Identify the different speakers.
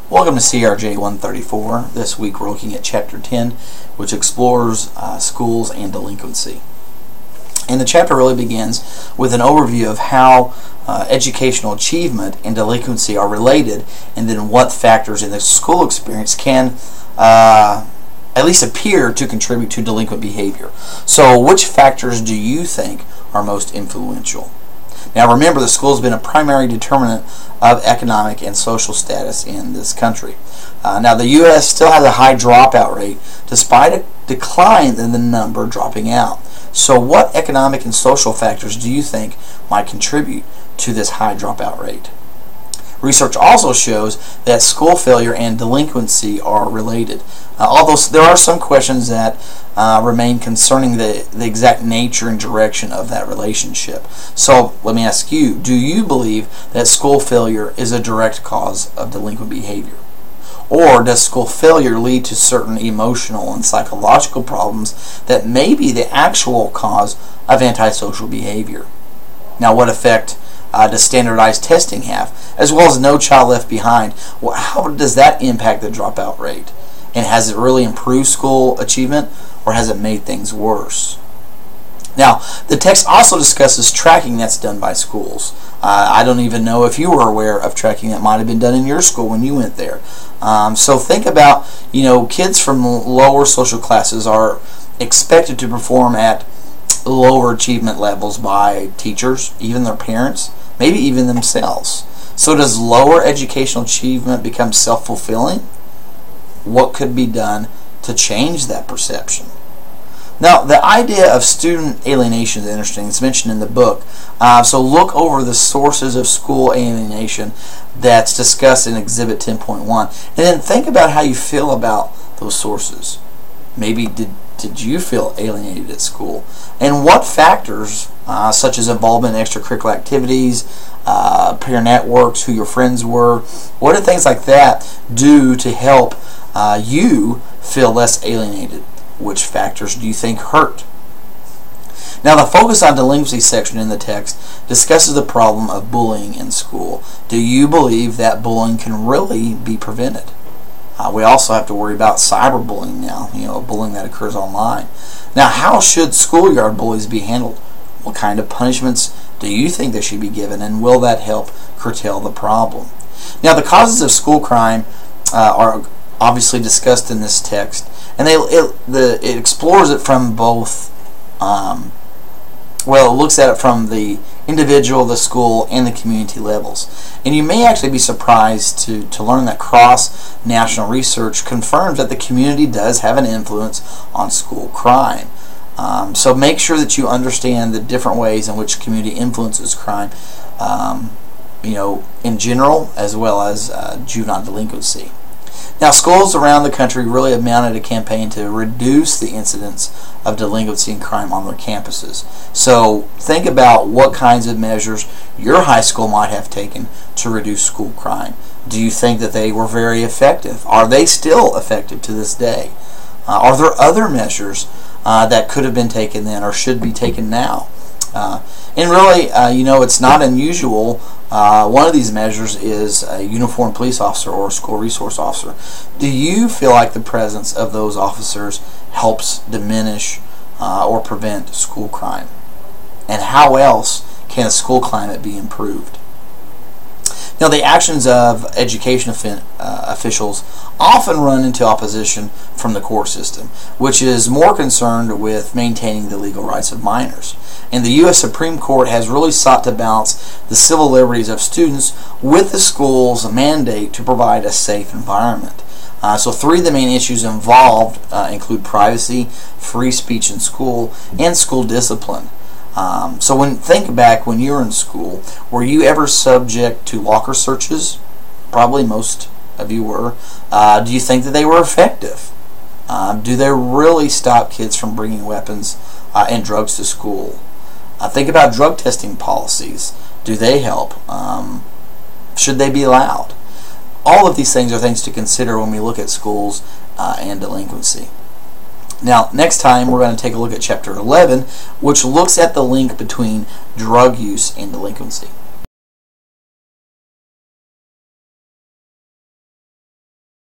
Speaker 1: Welcome to CRJ 134. This week we're looking at Chapter 10, which explores schools and delinquency. And the chapter really begins with an overview of how educational achievement and delinquency are related, and then what factors in the school experience can at least appear to contribute to delinquent behavior. So which factors do you think are most influential? Now remember, the school has been a primary determinant of economic and social status in this country. Now the U.S. still has a high dropout rate despite a decline in the number dropping out. So what economic and social factors do you think might contribute to this high dropout rate? Research also shows that school failure and delinquency are related, although there are some questions that remain concerning the exact nature and direction of that relationship. So let me ask you, do you believe that school failure is a direct cause of delinquent behavior? Or does school failure lead to certain emotional and psychological problems that may be the actual cause of antisocial behavior? Now, what effect does standardized testing have, as well as No Child Left Behind? Well, how does that impact the dropout rate? And has it really improved school achievement, or has it made things worse? Now, the text also discusses tracking that's done by schools. I don't even know if you were aware of tracking that might have been done in your school when you went there. So think about, kids from lower social classes are expected to perform at lower achievement levels by teachers, even their parents, maybe even themselves. So does lower educational achievement become self-fulfilling? What could be done to change that perception? Now, the idea of student alienation is interesting. It's mentioned in the book. So look over the sources of school alienation that's discussed in Exhibit 10.1, and then think about how you feel about those sources. Maybe did you feel alienated at school? And what factors, such as involvement in extracurricular activities, peer networks, who your friends were, what do things like that do to help you feel less alienated? Which factors do you think hurt? Now, the focus on delinquency section in the text discusses the problem of bullying in school. Do you believe that bullying can really be prevented? We also have to worry about cyberbullying now, bullying that occurs online. Now, how should schoolyard bullies be handled? What kind of punishments do you think they should be given, and will that help curtail the problem? Now, the causes of school crime are obviously discussed in this text, and it explores it from both, it looks at it from the individual, the school, and the community levels. And you may actually be surprised to learn that cross-national research confirms that the community does have an influence on school crime. So make sure that you understand the different ways in which community influences crime, in general, as well as juvenile delinquency. Now, schools around the country really have mounted a campaign to reduce the incidence of delinquency and crime on their campuses. So think about what kinds of measures your high school might have taken to reduce school crime. Do you think that they were very effective? Are they still effective to this day? Are there other measures that could have been taken then or should be taken now? And really, it's not unusual. One of these measures is a uniformed police officer or a school resource officer. Do you feel like the presence of those officers helps diminish or prevent school crime? And how else can a school climate be improved? Now, the actions of education officials often run into opposition from the court system, which is more concerned with maintaining the legal rights of minors. And the U.S. Supreme Court has really sought to balance the civil liberties of students with the school's mandate to provide a safe environment. So three of the main issues involved include privacy, free speech in school, and school discipline. So think back when you were in school, were you ever subject to locker searches? Probably most of you were. Do you think that they were effective? Do they really stop kids from bringing weapons and drugs to school? Think about drug testing policies. Do they help? Should they be allowed? All of these things are things to consider when we look at schools and delinquency. Now, next time we're going to take a look at Chapter 11, which looks at the link between drug use and delinquency.